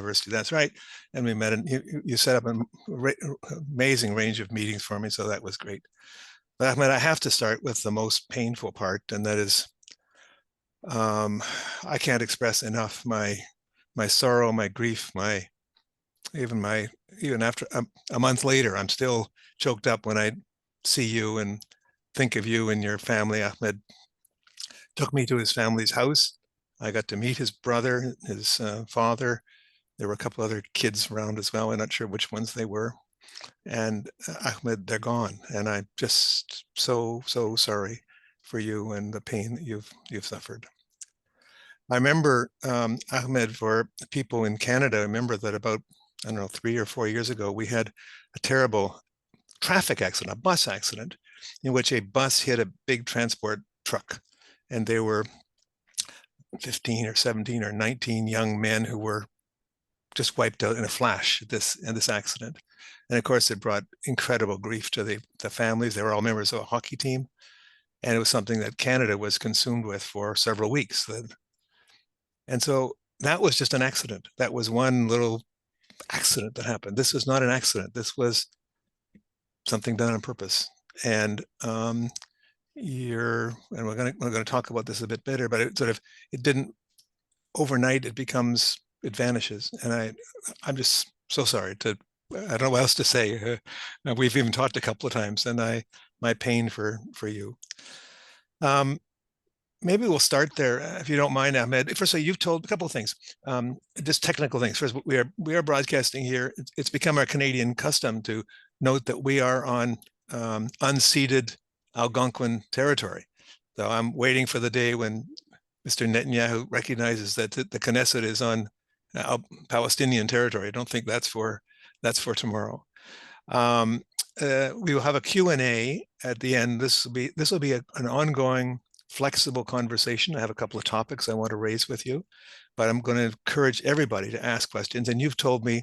University. That's right. And we met, and you set up an amazing range of meetings for me, so that was great. But Ahmed, I have to start with the most painful part, and that is, I can't express enough my sorrow, my grief, even after a month later, I'm still choked up when I see you and think of you and your family. Ahmed took me to his family's house. I got to meet his brother, his father. There were a couple other kids around as well. I'm not sure which ones they were. And Ahmed, they're gone. And I'm just so sorry for you and the pain that you've suffered. I remember, Ahmed, for people in Canada, I remember that about, I don't know, 3 or 4 years ago, we had a terrible traffic accident, a bus accident, in which a bus hit a big transport truck. And they were 15 or 17 or 19 young men who were just wiped out in a flash in this accident. And of course, it brought incredible grief to the families. They were all members of a hockey team. And it was something that Canada was consumed with for several weeks. And so that was just an accident. That was one little accident that happened. This was not an accident. This was something done on purpose. And we're going to talk about this a bit better, but it didn't overnight. It vanishes. And I'm just so sorry I don't know what else to say. We've even talked a couple of times, and my pain for you. Maybe we'll start there, if you don't mind, Ahmed. First of all, you've told a couple of things, just technical things. First, we are broadcasting here. It's become our Canadian custom to note that we are on unceded Algonquin territory. So I'm waiting for the day when Mr. Netanyahu recognizes that the Knesset is on Palestinian territory. I don't think that's for tomorrow. We will have a Q&A at the end. This will be an ongoing, flexible conversation. I have a couple of topics I want to raise with you, but I'm going to encourage everybody to ask questions. And you've told me,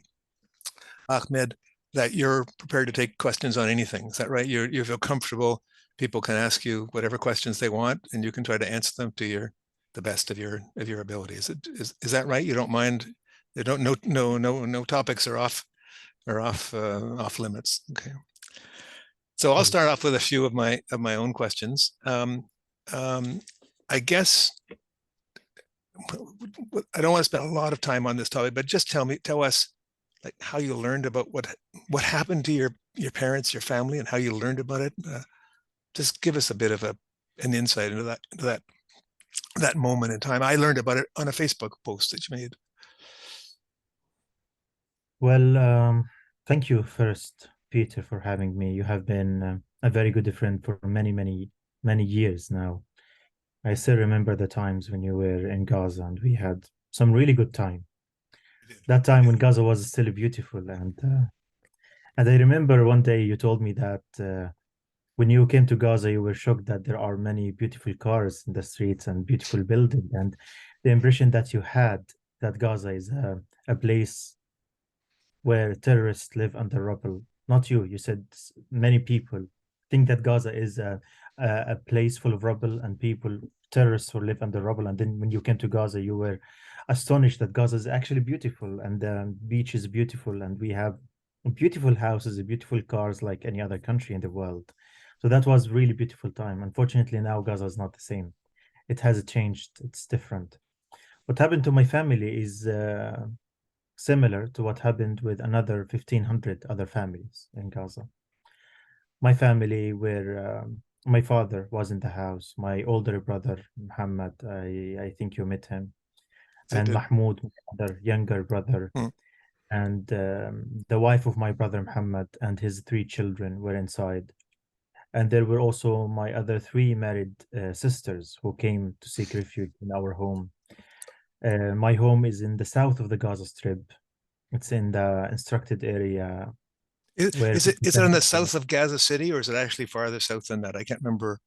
Ahmed, that you're prepared to take questions on anything. Is that right? You feel comfortable. People can ask you whatever questions they want, and you can try to answer them to the best of your abilities. Is that right? You don't mind? No topics are off limits. Okay. So I'll start off with a few of my own questions. I guess I don't want to spend a lot of time on this topic, but just tell us like how you learned about what happened to your parents, your family, and how you learned about it. Just give us a bit of an insight into that moment in time. I learned about it on a Facebook post that you made. Well, thank you first, Peter, for having me. You have been a very good friend for many years now. I still remember the times when you were in Gaza and we had some really good time. That time when Gaza was still beautiful, and I remember one day you told me that when you came to Gaza, you were shocked that there are many beautiful cars in the streets and beautiful buildings, and the impression that you had that Gaza is a place where terrorists live under rubble. Not you. You said many people think that Gaza is a place full of rubble and people, terrorists who live under rubble. And then when you came to Gaza, you were astonished that Gaza is actually beautiful and the beach is beautiful and we have beautiful houses, beautiful cars like any other country in the world. So that was really beautiful time. Unfortunately, now Gaza is not the same. It has changed. It's different. What happened to my family is similar to what happened with another 1,500 other families in Gaza. My family were, my father was in the house, my older brother, Muhammad, I think you met him, and Mahmoud, my other younger brother, and the wife of my brother, Muhammad, and his 3 children were inside. And there were also my other 3 married sisters who came to seek refuge in our home. My home is in the south of the Gaza Strip. It's in the instructed area. Is it in the south of Gaza City, or is it actually farther south than that? I can't remember.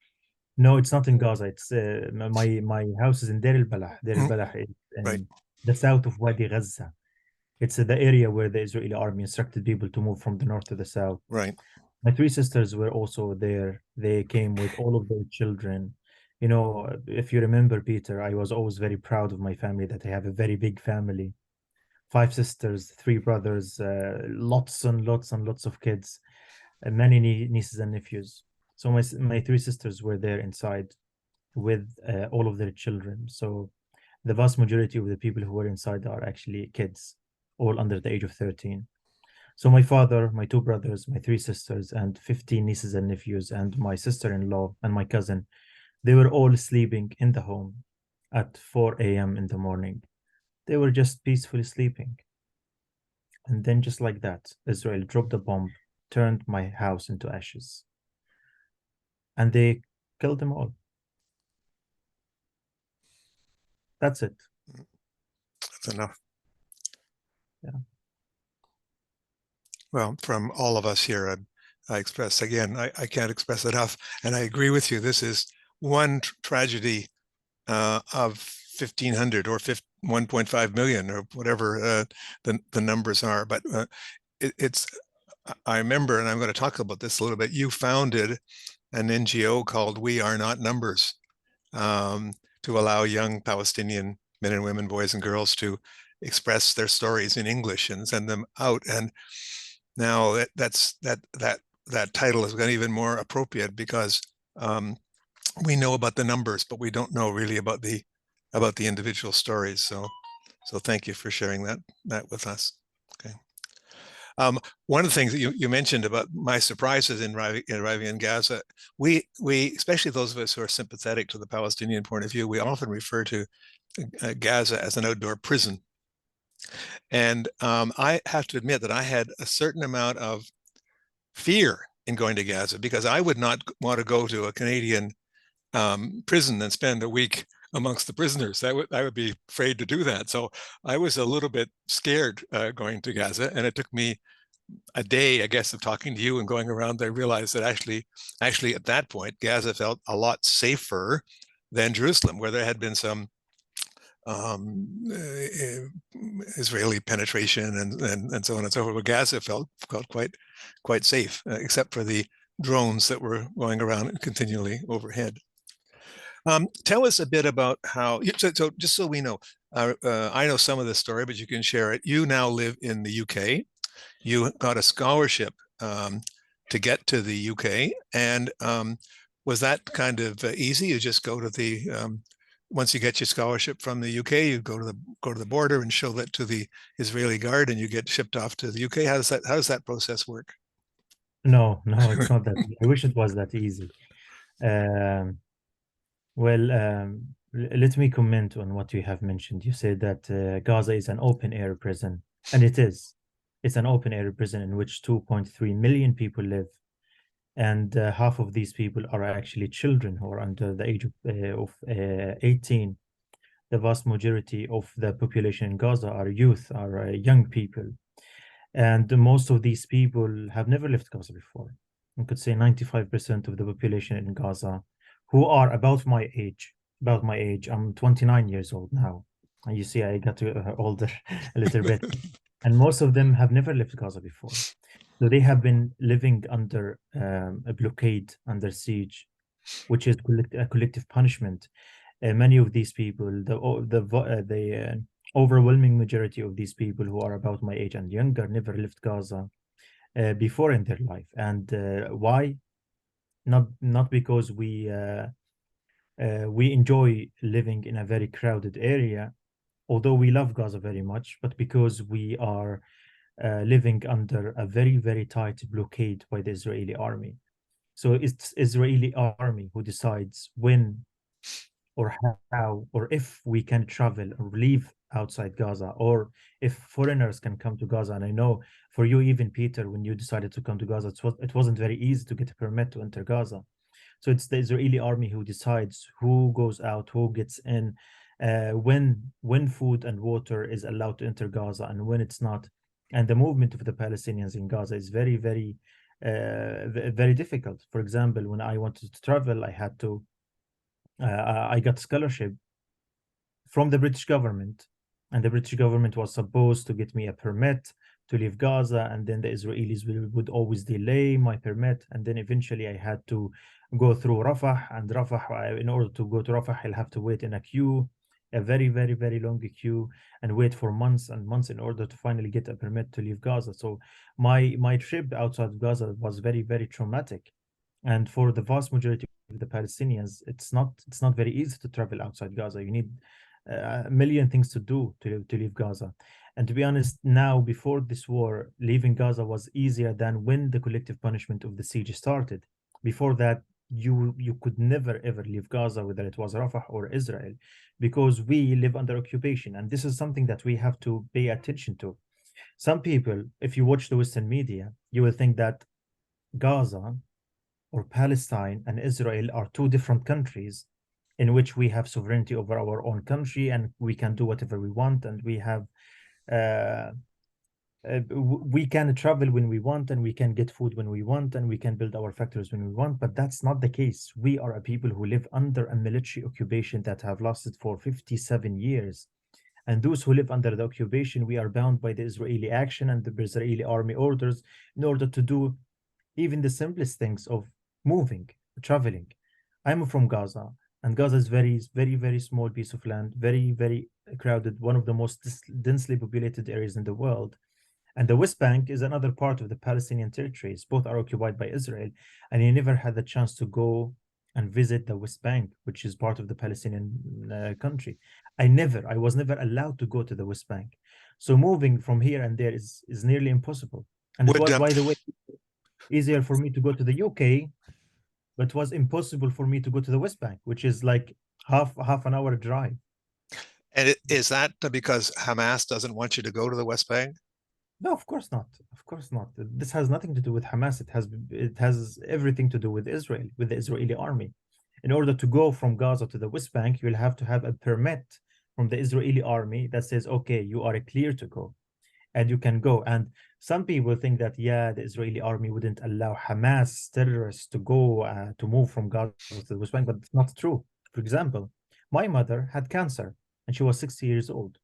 No, it's not in Gaza. It's my house is in Deir al-Balah. Deir al-Balah is in the south of Wadi Gaza. It's the area where the Israeli army instructed people to move from the north to the south. Right. My 3 sisters were also there. They came with all of their children. You know, if you remember, Peter, I was always very proud of my family, that I have a very big family. 5 sisters, 3 brothers, lots and lots and lots of kids, many nieces and nephews. So my 3 sisters were there inside with all of their children. So the vast majority of the people who were inside are actually kids, all under the age of 13. So my father, my 2 brothers, my 3 sisters, and 15 nieces and nephews, and my sister-in-law and my cousin, they were all sleeping in the home at 4 a.m. in the morning. They were just peacefully sleeping. And then just like that, Israel dropped a bomb, turned my house into ashes. And they killed them all. That's it. That's enough. Yeah. Well, from all of us here, I express again, I can't express enough. And I agree with you. This is one tragedy of 1,500 or 1.5 million or whatever the numbers are. But it's, I remember, and I'm going to talk about this a little bit, you founded an NGO called We Are Not Numbers, to allow young Palestinian men and women, boys and girls, to express their stories in English and send them out. And now that title has got even more appropriate because we know about the numbers, but we don't know really about the individual stories. So thank you for sharing that with us. Okay. One of the things that you mentioned about my surprises in arriving in Gaza, we especially those of us who are sympathetic to the Palestinian point of view, we often refer to Gaza as an outdoor prison. And I have to admit that I had a certain amount of fear in going to Gaza because I would not want to go to a Canadian prison and spend a week amongst the prisoners. I would be afraid to do that. So I was a little bit scared going to Gaza, and it took me a day, I guess, of talking to you and going around. I realized that actually at that point, Gaza felt a lot safer than Jerusalem, where there had been some Israeli penetration and so on and so forth. But Gaza felt quite safe, except for the drones that were going around continually overhead. Tell us a bit about how. So just so we know, I know some of the story, but you can share it. You now live in the UK. You got a scholarship to get to the UK, and was that kind of easy? You just go to the once you get your scholarship from the UK, you go to the border and show that to the Israeli guard, and you get shipped off to the UK. How does that process work? No, it's not that. I wish it was that easy. Um, well, let me comment on what you have mentioned. You said that Gaza is an open air prison, and it is. It's an open air prison in which 2.3 million people live, and half of these people are actually children who are under the age of 18. The vast majority of the population in Gaza are youth, are young people. And most of these people have never left Gaza before. I could say 95% of the population in Gaza who are about my age. I'm 29 years old now. And you see, I got older a little bit. And most of them have never left Gaza before. So they have been living under a blockade, under siege, which is a collective punishment. Many of these people, the overwhelming majority of these people who are about my age and younger, never left Gaza before in their life. And why? Not because we enjoy living in a very crowded area, although we love Gaza very much, but because we are living under a very, very tight blockade by the Israeli army. So it's Israeli army who decides when or how or if we can travel or leave outside Gaza, or if foreigners can come to Gaza. And I know for you, even Peter, when you decided to come to Gaza, it wasn't very easy to get a permit to enter Gaza. So it's the Israeli army who decides who goes out, who gets in, when food and water is allowed to enter Gaza and when it's not. And the movement of the Palestinians in Gaza is very, very, very difficult. For example, when I wanted to travel, I got scholarship from the British government, and the British government was supposed to get me a permit to leave Gaza, and then the Israelis would always delay my permit, and then eventually I had to go through Rafah, and Rafah, in order to go to Rafah, I'll have to wait in a queue a very, very, very long queue and wait for months and months in order to finally get a permit to leave Gaza. So my trip outside of Gaza was very, very traumatic. And for the vast majority of the Palestinians, it's not very easy to travel outside Gaza. You need a million things to do to leave Gaza. And to be honest, now before this war, leaving Gaza was easier than when the collective punishment of the siege started. Before that, you could never ever leave Gaza, whether it was Rafah or Israel, because we live under occupation, and this is something that we have to pay attention to. Some people, if you watch the Western media, you will think that Gaza or Palestine and Israel are two different countries in which we have sovereignty over our own country and we can do whatever we want, and we have uh, we can travel when we want, and we can get food when we want, and we can build our factories when we want. But that's not the case. We are a people who live under a military occupation that have lasted for 57 years. And those who live under the occupation, we are bound by the Israeli action and the Israeli army orders in order to do even the simplest things of moving, traveling. I'm from Gaza, and Gaza is very, very, very small piece of land, very, very crowded, one of the most densely populated areas in the world. And the West Bank is another part of the Palestinian territories. Both are occupied by Israel. And he never had the chance to go and visit the West Bank, which is part of the Palestinian country. I was never allowed to go to the West Bank. So moving from here and there is nearly impossible. And it Would was, by the way, easier for me to go to the UK, but it was impossible for me to go to the West Bank, which is like half an hour drive. and is that because Hamas doesn't want you to go to the West Bank? No, of course not. Of course not. This has nothing to do with Hamas. It has everything to do with Israel, with the Israeli army. In order to go from Gaza to the West Bank, you'll have to have a permit from the Israeli army that says, okay, you are clear to go, and you can go. And some people think that, yeah, the Israeli army wouldn't allow Hamas terrorists to go to move from Gaza to the West Bank, but it's not true. For example, my mother had cancer and she was 60 years old,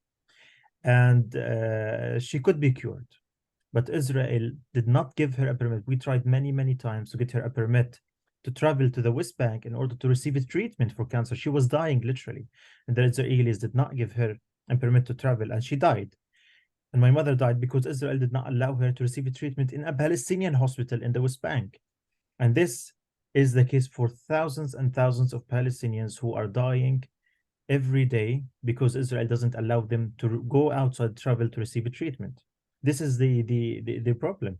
and she could be cured. But Israel did not give her a permit. We tried many, many times to get her a permit to travel to the West Bank in order to receive a treatment for cancer. She was dying literally, and the Israelis did not give her a permit to travel, and she died. And my mother died because Israel did not allow her to receive a treatment in a Palestinian hospital in the West Bank. And this is the case for thousands and thousands of Palestinians who are dying every day because Israel doesn't allow them to go outside, travel to receive a treatment. This is the problem.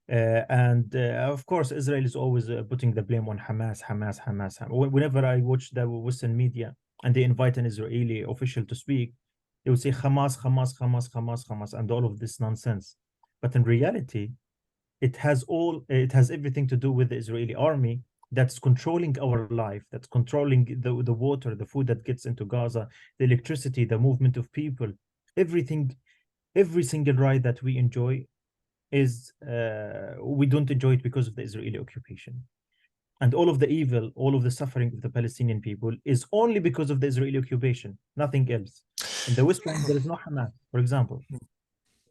And of course, Israel is always putting the blame on Hamas, Hamas, Hamas. Whenever I watch the Western media and they invite an Israeli official to speak, they will say Hamas, Hamas, Hamas, Hamas, Hamas, and all of this nonsense. But in reality, it has everything to do with the Israeli army that's controlling our life, that's controlling the water, the food that gets into Gaza, the electricity, the movement of people, everything, every single right that we enjoy is we don't enjoy it because of the Israeli occupation. And all of the evil, all of the suffering of the Palestinian people is only because of the Israeli occupation, nothing else. In the West Bank, there is no Hamas, for example.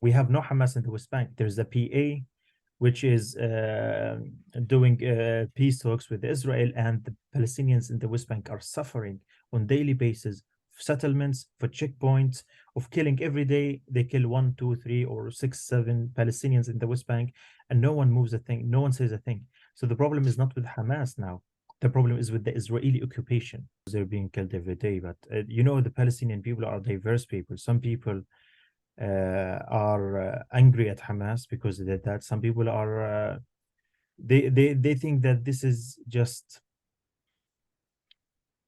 We have no Hamas in the West Bank. There's the PA, which is doing peace talks with Israel, and the Palestinians in the West Bank are suffering on daily basis settlements, for checkpoints, of killing every day. They kill 1, 2, 3, or 6, 7 Palestinians in the West Bank, and no one moves a thing, no one says a thing. So the problem is not with Hamas now. The problem is with the Israeli occupation. They're being killed every day. But the Palestinian people are diverse people. Some people are angry at Hamas because they did that. Some people are they think that this is just.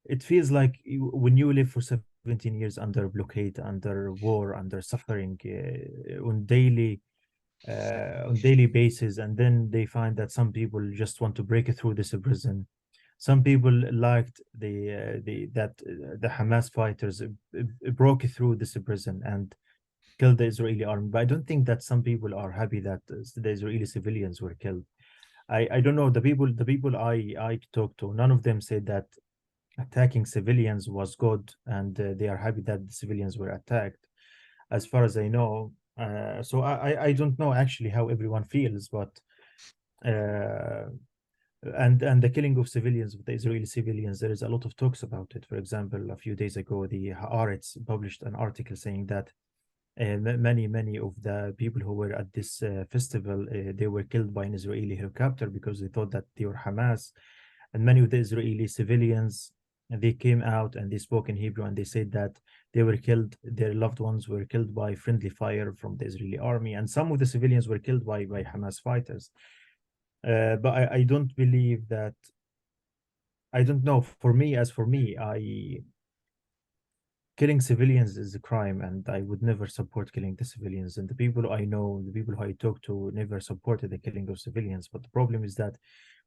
It feels like when you live for 17 years under blockade, under war, under suffering on daily basis, and then they find that some people just want to break through this prison. Some people liked the Hamas fighters broke through this prison and killed the Israeli army. But I don't think that some people are happy that the Israeli civilians were killed. I don't know, the people I talked to, none of them said that attacking civilians was good, and they are happy that the civilians were attacked, as far as I know. So I don't know actually how everyone feels, but uh, and the killing of civilians, the Israeli civilians, there is a lot of talks about it. For example, a few days ago, the Haaretz published an article saying that many of the people who were at this festival, they were killed by an Israeli helicopter because they thought that they were Hamas. And many of the Israeli civilians, they came out and they spoke in Hebrew and they said that they were killed, their loved ones were killed by friendly fire from the Israeli army, and some of the civilians were killed by Hamas fighters. But I don't believe that. I don't know. For me, killing civilians is a crime, and I would never support killing the civilians. And the people I know, the people who I talk to, never supported the killing of civilians. But the problem is that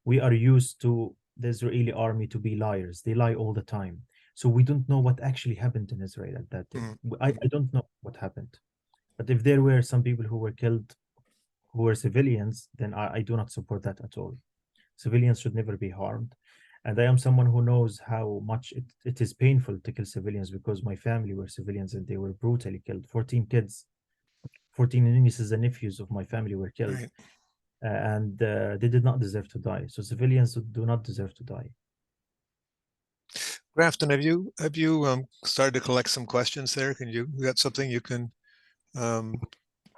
we are used to the Israeli army to be liars. They lie all the time. So we don't know what actually happened in Israel at that day. I don't know what happened. But if there were some people who were killed who were civilians, then I do not support that at all. Civilians should never be harmed. And I am someone who knows how much it is painful to kill civilians, because my family were civilians and they were brutally killed. 14 kids, 14 nieces and nephews of my family were killed. Right. And they did not deserve to die. So civilians do not deserve to die. Grafton, have you started to collect some questions there? You got something you can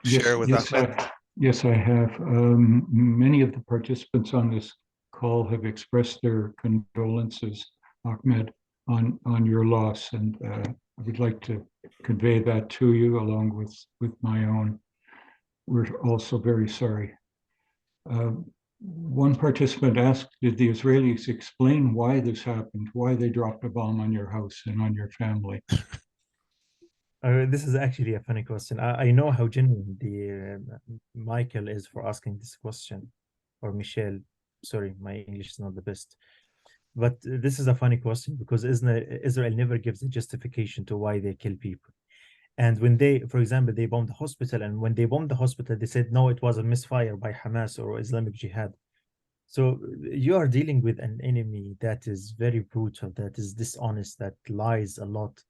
share with Ahmed? Yes, I have. Many of the participants on this call have expressed their condolences, Ahmed, on your loss, and I would like to convey that to you along with my own. We're also very sorry. One participant asked, did the Israelis explain why this happened, why they dropped a bomb on your house and on your family? This is actually a funny question. I know how genuine the Michael is for asking this question, or Michelle. Sorry, my English is not the best. But this is a funny question because Israel never gives a justification to why they kill people. And when they, for example, they bombed the hospital, and when they bombed the hospital, they said, no, it was a misfire by Hamas or Islamic Jihad. So you are dealing with an enemy that is very brutal, that is dishonest, that lies a lot.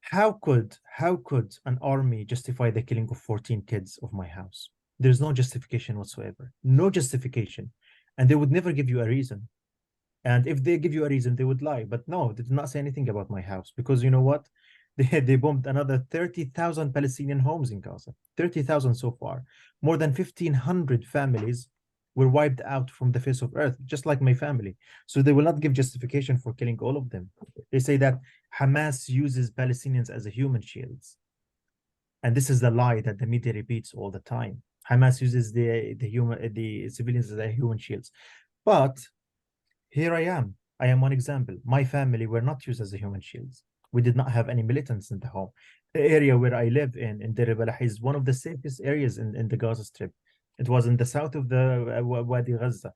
How could an army justify the killing of 14 kids of my house? There's no justification whatsoever. No justification. And they would never give you a reason. And if they give you a reason, they would lie. But no, they did not say anything about my house, because you know what? They bombed another 30,000 Palestinian homes in Gaza. 30,000 so far. More than 1,500 families were wiped out from the face of earth, just like my family. So they will not give justification for killing all of them. They say that Hamas uses Palestinians as a human shields. And this is the lie that the media repeats all the time. Hamas uses the civilians as a human shields. But here I am. I am one example. My family were not used as a human shields. We did not have any militants in the home. The area where I live in Deir al-Balah, is one of the safest areas in the Gaza Strip. It was in the south of the Wadi Gaza.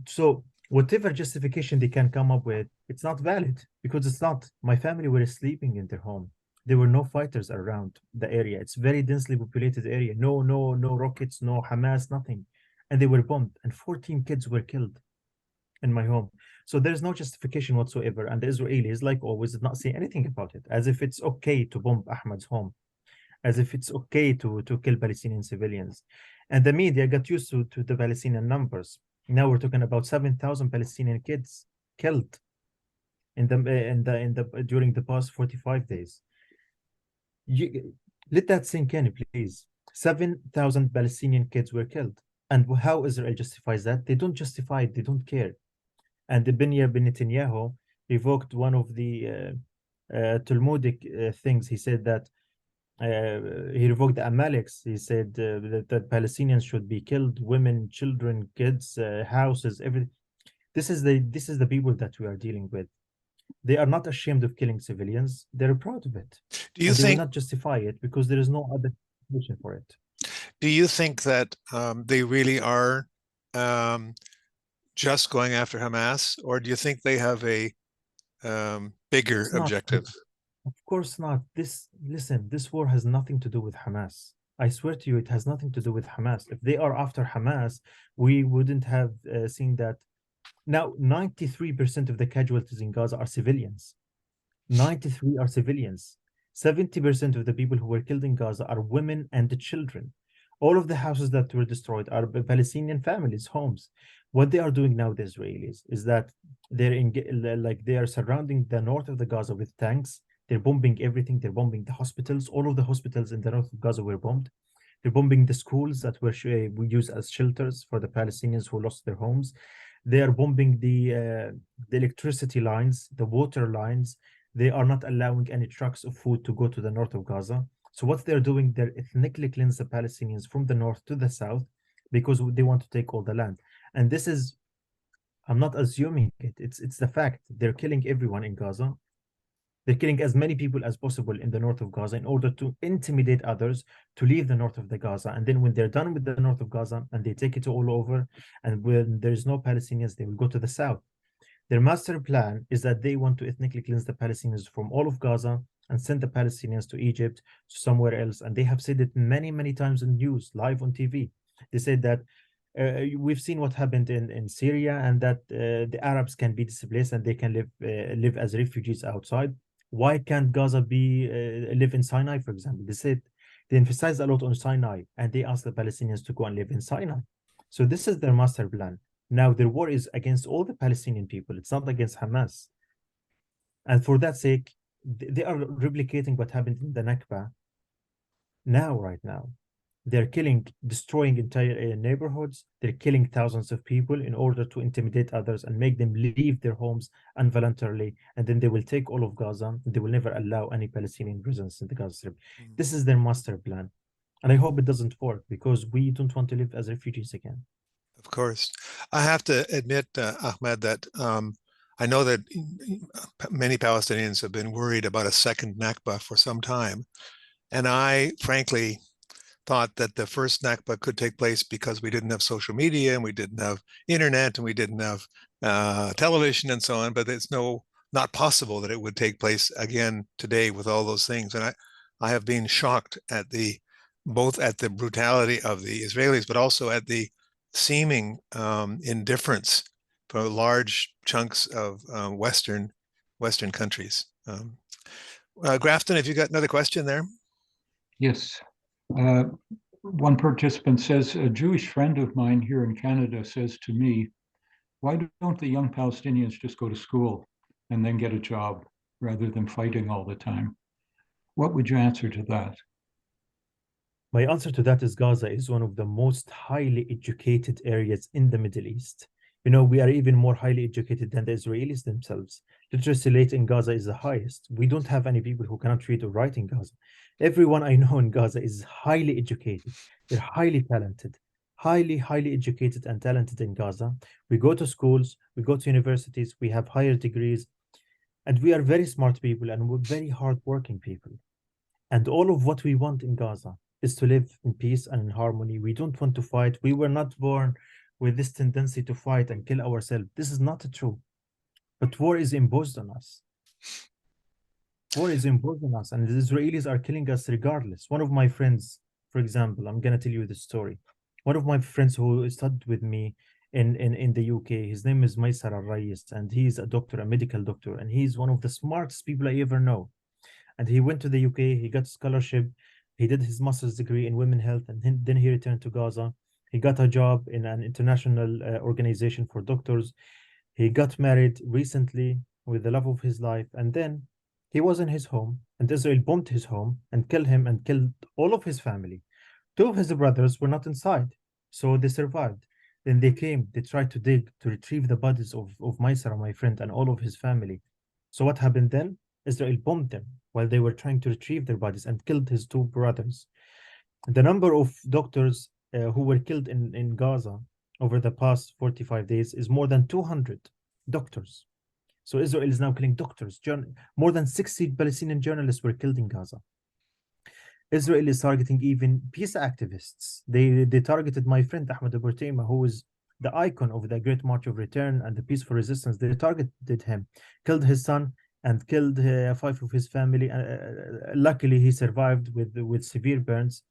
So whatever justification they can come up with, it's not valid, because it's not. My family were sleeping in their home. There were no fighters around the area. It's very densely populated area. No rockets, no Hamas, nothing. And they were bombed, and 14 kids were killed in my home. So there's no justification whatsoever. And the Israelis, like always, did not say anything about it, as if it's okay to bomb Ahmed's home, as if it's okay to kill Palestinian civilians. And the media got used to the Palestinian numbers. Now we're talking about 7,000 Palestinian kids killed during the past 45 days. Let that sink in, please. 7,000 Palestinian kids were killed. And how Israel justifies that? They don't justify it. They don't care. And the Benjamin Netanyahu revoked one of the Talmudic things. He said that he revoked the Amaleks. He said that Palestinians should be killed, women, children, kids, houses, everything. This is the people that we are dealing with. They are not ashamed of killing civilians. They're proud of it. Do you and think they will not justify it because there is no other solution for it? Do you think that they really are just going after Hamas, or do you think they have a bigger objective? Of course not. Listen, this war has nothing to do with Hamas. I swear to you, it has nothing to do with Hamas. If they are after Hamas, we wouldn't have seen that. Now, 93% of the casualties in Gaza are civilians. 93 are civilians. 70% of the people who were killed in Gaza are women and children. All of the houses that were destroyed are Palestinian families' homes. What they are doing now, the Israelis, is that they are surrounding the north of the Gaza with tanks. They're bombing everything. They're bombing the hospitals. All of the hospitals in the north of Gaza were bombed. They're bombing the schools that we use as shelters for the Palestinians who lost their homes. They are bombing the electricity lines, the water lines. They are not allowing any trucks of food to go to the north of Gaza. So what they're doing, they're ethnically cleanse the Palestinians from the north to the south because they want to take all the land. And this is, I'm not assuming it. It's the fact. They're killing everyone in Gaza. They're killing as many people as possible in the north of Gaza in order to intimidate others to leave the north of the Gaza. And then when they're done with the north of Gaza and they take it all over, and when there's no Palestinians, they will go to the south. Their master plan is that they want to ethnically cleanse the Palestinians from all of Gaza and send the Palestinians to Egypt, to somewhere else. And they have said it many, many times in news, live on TV. They said that we've seen what happened in Syria, and that the Arabs can be displaced and they can live as refugees outside. Why can't Gaza live in Sinai, for example? They emphasize a lot on Sinai, and they ask the Palestinians to go and live in Sinai. So this is their master plan. Now their war is against all the Palestinian people. It's not against Hamas. And for that sake, they are replicating what happened in the Nakba right now. They're destroying entire neighborhoods. They're killing thousands of people in order to intimidate others and make them leave their homes involuntarily. And then they will take all of Gaza, and they will never allow any Palestinian presence in the Gaza Strip. This is their master plan. And I hope it doesn't work, because we don't want to live as refugees again. Of course. I have to admit, Ahmed, that I know that many Palestinians have been worried about a second Nakba for some time. And I, frankly, thought that the first Nakba could take place because we didn't have social media and we didn't have internet and we didn't have television and so on, but it's not possible that it would take place again today with all those things. And I have been shocked at both at the brutality of the Israelis, but also at the seeming indifference for large chunks of Western countries. Grafton, have you got another question there? Yes. One participant says, a Jewish friend of mine here in Canada says to me, why don't the young Palestinians just go to school and then get a job rather than fighting all the time? What would you answer to that? My answer to that is Gaza is one of the most highly educated areas in the Middle East. You know, we are even more highly educated than the Israelis themselves. Literacy rate in Gaza is the highest. We don't have any people who cannot read or write in Gaza. Everyone I know in Gaza is highly educated. They're highly talented, highly educated and talented in Gaza. We go to schools, we go to universities, we have higher degrees, and we are very smart people and we're very hardworking people. And all of what we want in Gaza is to live in peace and in harmony. We don't want to fight. We were not born with this tendency to fight and kill ourselves. This is not true. But war is imposed on us. War is imposed on us, and the Israelis are killing us regardless. One of my friends, for example, I'm going to tell you the story. One of my friends who studied with me in the UK, his name is Maysar Al-Rais, and he's a doctor, a medical doctor, and he's one of the smartest people I ever know. And he went to the UK, he got a scholarship, he did his master's degree in women's health, and then he returned to Gaza. He got a job in an international organization for doctors. He got married recently with the love of his life, and then he was in his home, and Israel bombed his home and killed him and killed all of his family. Two of his brothers were not inside, so they survived. Then they tried to retrieve the bodies of Maysara, my friend, and all of his family. So what happened then? Israel bombed them while they were trying to retrieve their bodies and killed his two brothers. The number of doctors who were killed in Gaza over the past 45 days is more than 200 doctors. So Israel is now killing doctors. More than 60 Palestinian journalists were killed in Gaza. Israel is targeting even peace activists. They targeted my friend Ahmed Alnaouq, who is the icon of the Great March of Return and the peaceful resistance. They targeted him, killed his son, and killed 5 of his family. Luckily, he survived with severe burns,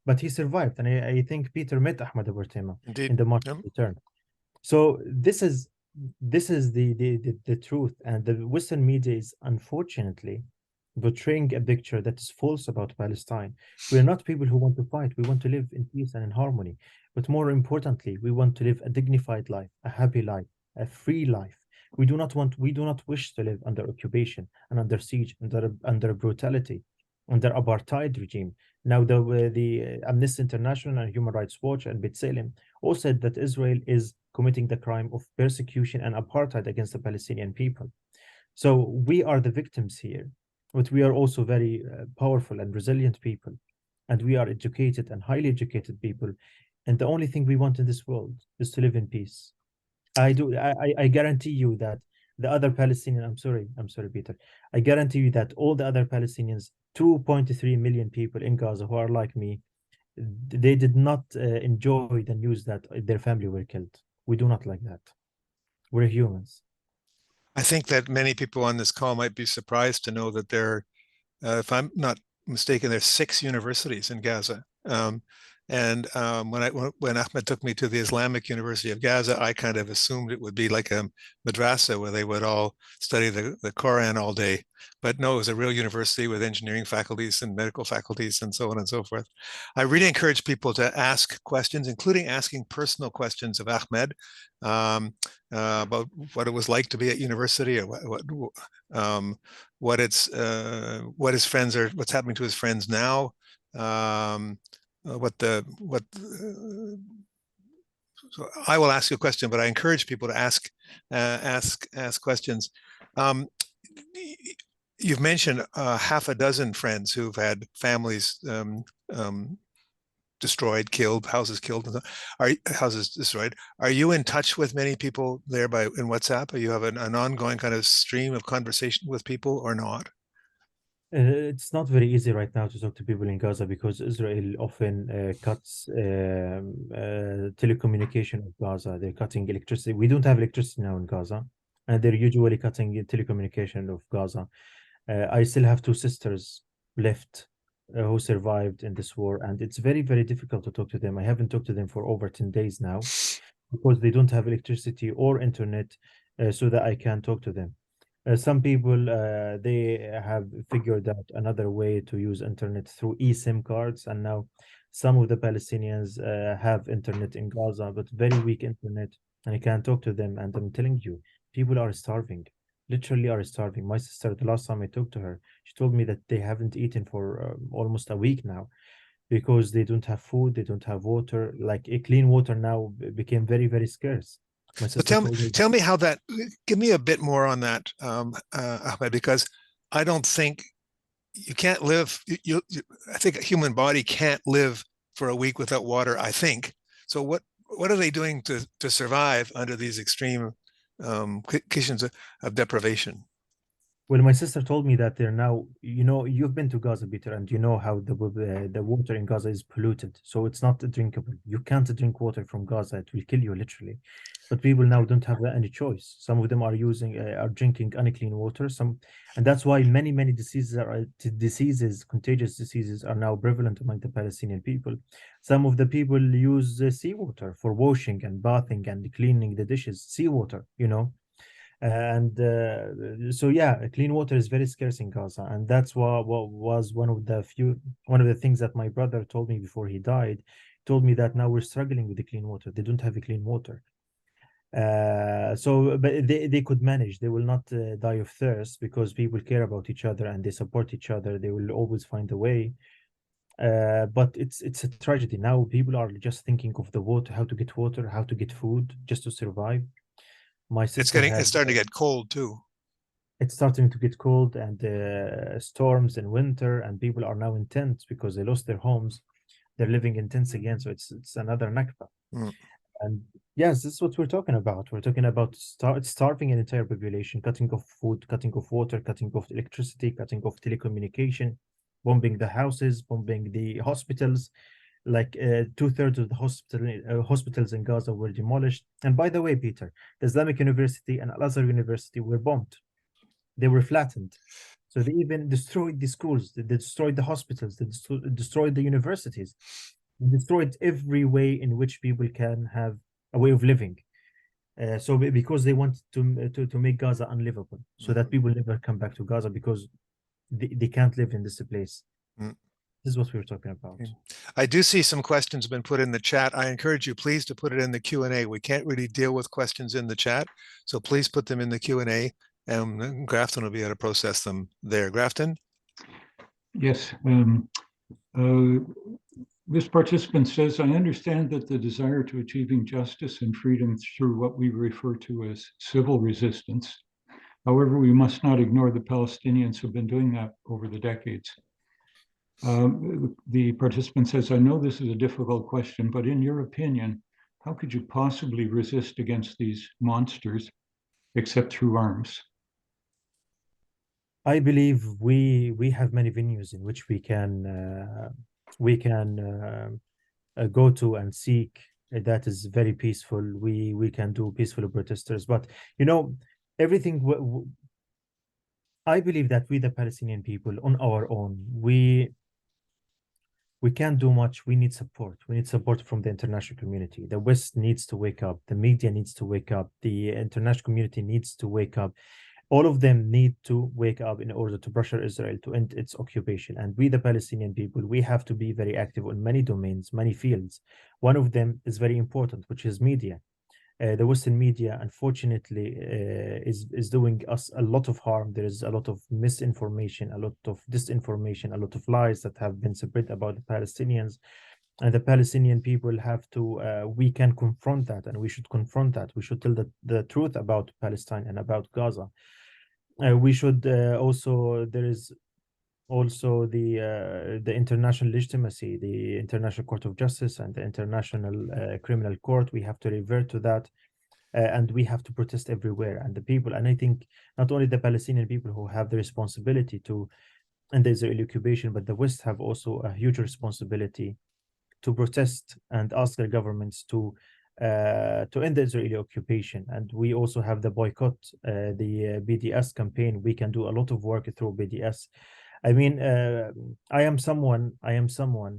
but he survived. And I think Peter met Ahmed Alnaouq in the March of Return. So this is the truth, and the Western media is unfortunately portraying a picture that is false about Palestine. We are not people who want to fight. We want to live in peace and in harmony. But more importantly, we want to live a dignified life, a happy life, a free life. We do not wish to live under occupation and under siege, under brutality, under apartheid regime. Now, the Amnesty International and Human Rights Watch and B'Tselem all said that Israel is committing the crime of persecution and apartheid against the Palestinian people. So we are the victims here, but we are also very powerful and resilient people, and we are educated and highly educated people. And the only thing we want in this world is to live in peace. I guarantee you that the other Palestinian, I'm sorry, Peter. I guarantee you that all the other Palestinians, 2.3 million people in Gaza who are like me, they did not enjoy the news that their family were killed. We do not like that. We're humans. I think that many people on this call might be surprised to know that if I'm not mistaken, there's 6 universities in Gaza. When Ahmed took me to the Islamic University of Gaza, I kind of assumed it would be like a madrasa where they would all study the Quran all day. But no, it was a real university with engineering faculties and medical faculties and so on and so forth. I really encourage people to ask questions, including asking personal questions of Ahmed about what it was like to be at university, or what his friends are, what's happening to his friends now. So I will ask you a question, but I encourage people to ask questions. You've mentioned half a dozen friends who've had families destroyed, killed, houses killed, houses destroyed. Are you in touch with many people there in WhatsApp? Or you have an ongoing kind of stream of conversation with people, or not? It's not very easy right now to talk to people in Gaza because Israel often cuts telecommunication of Gaza. They're cutting electricity. We don't have electricity now in Gaza, and they're usually cutting telecommunication of Gaza. I still have 2 sisters left who survived in this war, and it's very, very difficult to talk to them. I haven't talked to them for over 10 days now because they don't have electricity or internet so that I can talk to them. Some people they have figured out another way to use internet through eSIM cards, and now some of the Palestinians have internet in Gaza, but very weak internet, and I can't talk to them. And I'm telling you, people are starving, literally are starving. My sister, the last time I talked to her, she told me that they haven't eaten for almost a week now because they don't have food, they don't have water. Like clean water now became very, very scarce. My So sister told me. tell me how that. Give me a bit more on that, Ahmed, because I don't think you can't live. I think a human body can't live for a week without water. I think so. What are they doing to survive under these extreme conditions of deprivation? Well, my sister told me that they're now, you've been to Gaza, Peter, and you know how the water in Gaza is polluted. So it's not drinkable. You can't drink water from Gaza. It will kill you literally. But people now don't have any choice. Some of them are drinking unclean water. And that's why many diseases, contagious diseases are now prevalent among the Palestinian people. Some of the people use seawater for washing and bathing and cleaning the dishes, seawater, And so yeah, clean water is very scarce in Gaza, and that's what was one of the things that my brother told me before he died. He told me that now we're struggling with the clean water. They don't have a clean water. But they could manage. They will not die of thirst because people care about each other and they support each other. They will always find a way. But it's a tragedy. Now people are just thinking of the water, how to get water, how to get food, just to survive. My sister It's starting to get cold too. It's starting to get cold and storms in winter, and people are now in tents because they lost their homes. They're living in tents again, so it's another Nakba. And yes, this is what we're talking about. We're talking about starving an entire population, cutting off food, cutting off water, cutting off electricity, cutting off telecommunication, bombing the houses, bombing the hospitals. Like 2/3 of the hospitals in Gaza were demolished. And by the way, Peter, the Islamic University and Al-Azhar University were bombed. They were flattened. So they even destroyed the schools, they destroyed the hospitals, they destroyed the universities, they destroyed every way in which people can have a way of living. So because they want to make Gaza unlivable, so that people never come back to Gaza, because they can't live in this place. Mm. This is what we were talking about. I do see some questions have been put in the chat. I encourage you, please, to put it in the Q&A. We can't really deal with questions in the chat, so please put them in the Q&A, and Grafton will be able to process them there. Grafton? Yes. This participant says, I understand that the desire to achieving justice and freedom through what we refer to as civil resistance. However, we must not ignore the Palestinians who've been doing that over the decades. The participant says, I know this is a difficult question, but in your opinion, how could you possibly resist against these monsters except through arms? I believe we have many venues in which we can go to and seek that is very peaceful. We can do peaceful protesters, but you know everything. I believe that we, the Palestinian people, on our own, we can't do much. We need support. We need support from the international community. The West needs to wake up. The media needs to wake up. The international community needs to wake up. All of them need to wake up in order to pressure Israel to end its occupation. And we, the Palestinian people, we have to be very active on many domains, many fields. One of them is very important, which is media. The Western media, unfortunately, is doing us a lot of harm. There is a lot of misinformation, a lot of disinformation, a lot of lies that have been spread about the Palestinians. And the Palestinian people have to, we can confront that, and we should confront that. We should tell the truth about Palestine and about Gaza. We should also, there is also the international legitimacy, the International Court of Justice and the International Criminal Court. We have to revert to that, and we have to protest everywhere. And the people, and I think not only the Palestinian people who have the responsibility to end the Israeli occupation, but the West have also a huge responsibility to protest and ask their governments to end the Israeli occupation. And we also have the boycott, the BDS campaign. We can do a lot of work through BDS. I mean, I am someone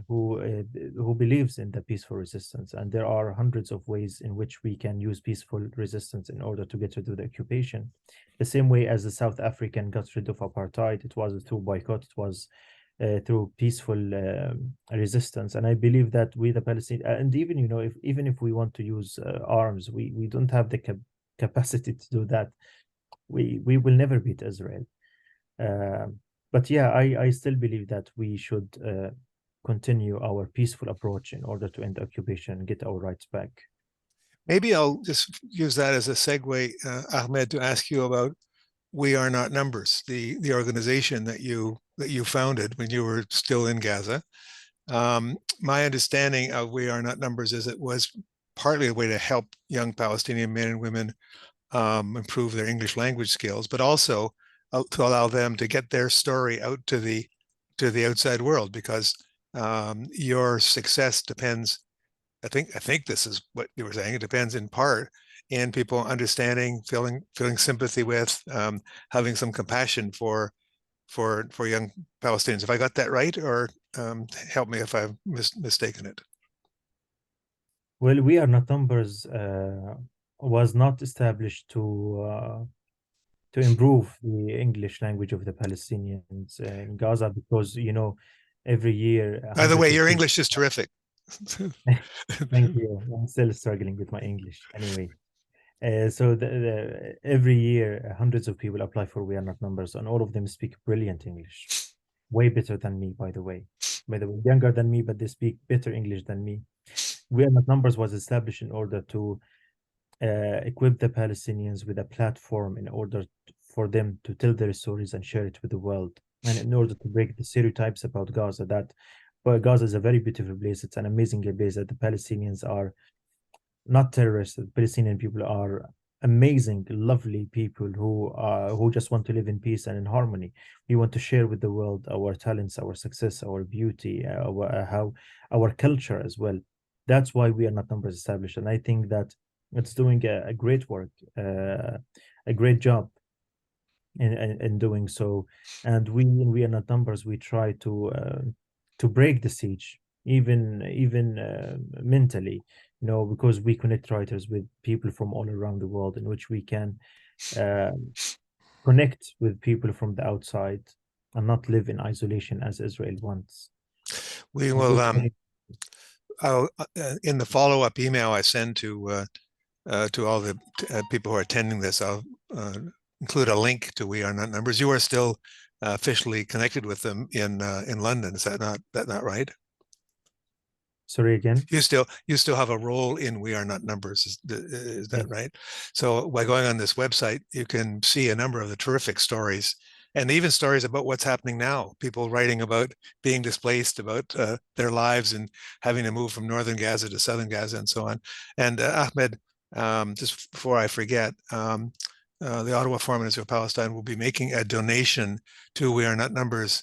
who believes in the peaceful resistance, and there are hundreds of ways in which we can use peaceful resistance in order to get rid of the occupation. The same way as the South African got rid of apartheid, it was through boycott, it was through peaceful resistance. And I believe that we, the Palestinians, and even even if we want to use arms, we don't have the capacity to do that. We will never beat Israel. But yeah, I still believe that we should continue our peaceful approach in order to end the occupation and get our rights back. Maybe I'll just use that as a segue, Ahmed, to ask you about We Are Not Numbers, the organization that you founded when you were still in Gaza. My understanding of We Are Not Numbers is it was partly a way to help young Palestinian men and women improve their English language skills, but also to allow them to get their story out to the outside world, because your success depends, I think this is what you were saying, it depends in part in people understanding, feeling sympathy with, having some compassion for young Palestinians. Have I got that right, or help me if I've mistaken it? Well, We Are Not Numbers was not established to improve the English language of the Palestinians in Gaza, because every year. By the way, your English is terrific. Thank you. I'm still struggling with my English. Anyway, so every year, hundreds of people apply for We Are Not Numbers, and all of them speak brilliant English, way better than me, by the way. Younger than me, but they speak better English than me. We Are Not Numbers was established in order to equip the Palestinians with a platform in order for them to tell their stories and share it with the world, and in order to break the stereotypes about Gaza, that Gaza is a very beautiful place. It's an amazing place, that the Palestinians are not terrorists. The Palestinian people are amazing, lovely people who just want to live in peace and in harmony. We want to share with the world our talents, our success, our beauty, our culture as well. That's why We Are Not Numbers established, and I think that it's doing a great work, a great job in doing so. And We Are Not Numbers, we try to break the siege, even mentally, because we connect writers with people from all around the world, in which we can connect with people from the outside and not live in isolation as Israel wants. We So will, those many- I'll, in the follow-up email I send to all the people who are attending this, I'll include a link to We Are Not Numbers. You are still officially connected with them in London. Is that not right? Sorry again. You still have a role in We Are Not Numbers. Is that Yes. right? So by going on this website, you can see a number of the terrific stories, and even stories about what's happening now. People writing about being displaced, about their lives and having to move from northern Gaza to southern Gaza and so on. And Ahmed, just before I forget, the Ottawa Foreign Minister of Palestine will be making a donation to We Are Not Numbers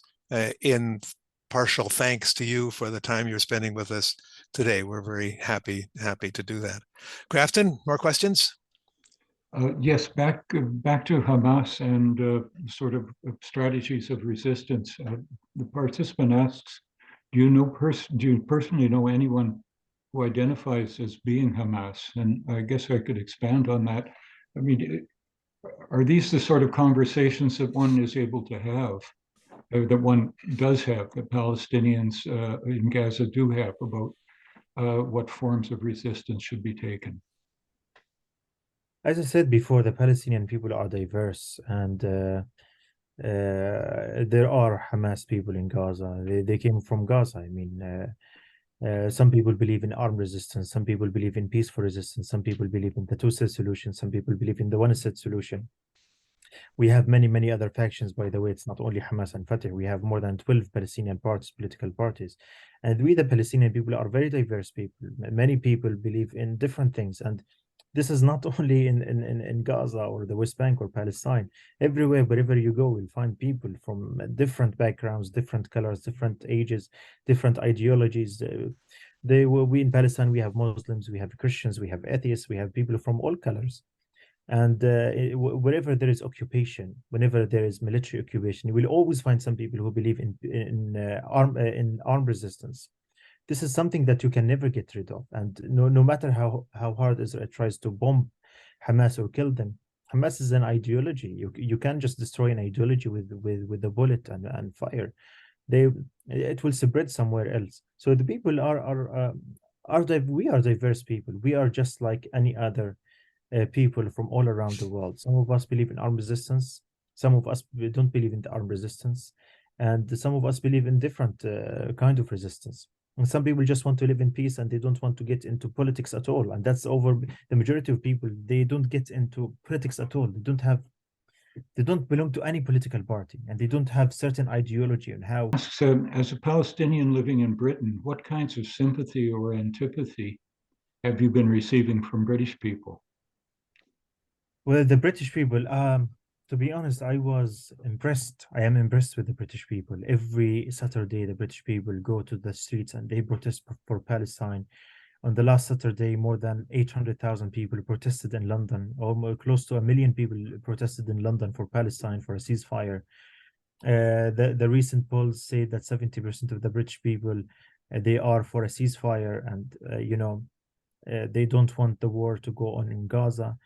in partial thanks to you for the time you're spending with us today. We're very happy to do that. Grafton, more questions? Yes, back to Hamas and sort of strategies of resistance. The participant asks, do you personally know anyone who identifies as being Hamas? And I guess I could expand on that. I mean, are these the sort of conversations that one is able to have, that one does have, that Palestinians in Gaza do have, about what forms of resistance should be taken? As I said before, the Palestinian people are diverse, and there are Hamas people in Gaza. They came from Gaza. I mean, some people believe in armed resistance. Some people believe in peaceful resistance. Some people believe in the two-state solution. Some people believe in the one-state solution. We have many, many other factions, by the way. It's not only Hamas and Fatah. We have more than 12 Palestinian parties, political parties. And we, the Palestinian people, are very diverse people. Many people believe in different things. And this is not only in Gaza or the West Bank or Palestine. Everywhere, wherever you go, you'll find people from different backgrounds, different colors, different ages, different ideologies. We in Palestine, we have Muslims, we have Christians, we have atheists, we have people from all colors. And wherever there is occupation, whenever there is military occupation, you will always find some people who believe in armed resistance. This is something that you can never get rid of. And no matter how hard Israel tries to bomb Hamas or kill them, Hamas is an ideology. You can't just destroy an ideology with a bullet and fire. It will spread somewhere else. So the people we are diverse people. We are just like any other people from all around the world. Some of us believe in armed resistance. Some of us don't believe in the armed resistance. And some of us believe in different kind of resistance. And some people just want to live in peace and they don't want to get into politics at all. And that's over the majority of people. They don't get into politics at all. They don't belong to any political party, and they don't have certain ideology on how. So, as a Palestinian living in Britain, what kinds of sympathy or antipathy have you been receiving from British people? Well, the British people, to be honest, I was impressed. I am impressed with the British people. Every Saturday, the British people go to the streets and they protest for Palestine. On the last Saturday, more than 800,000 people protested in London. Almost close to 1 million people protested in London for Palestine, for a ceasefire. The recent polls say that 70% of the British people, they are for a ceasefire, and they don't want the war to go on in Gaza.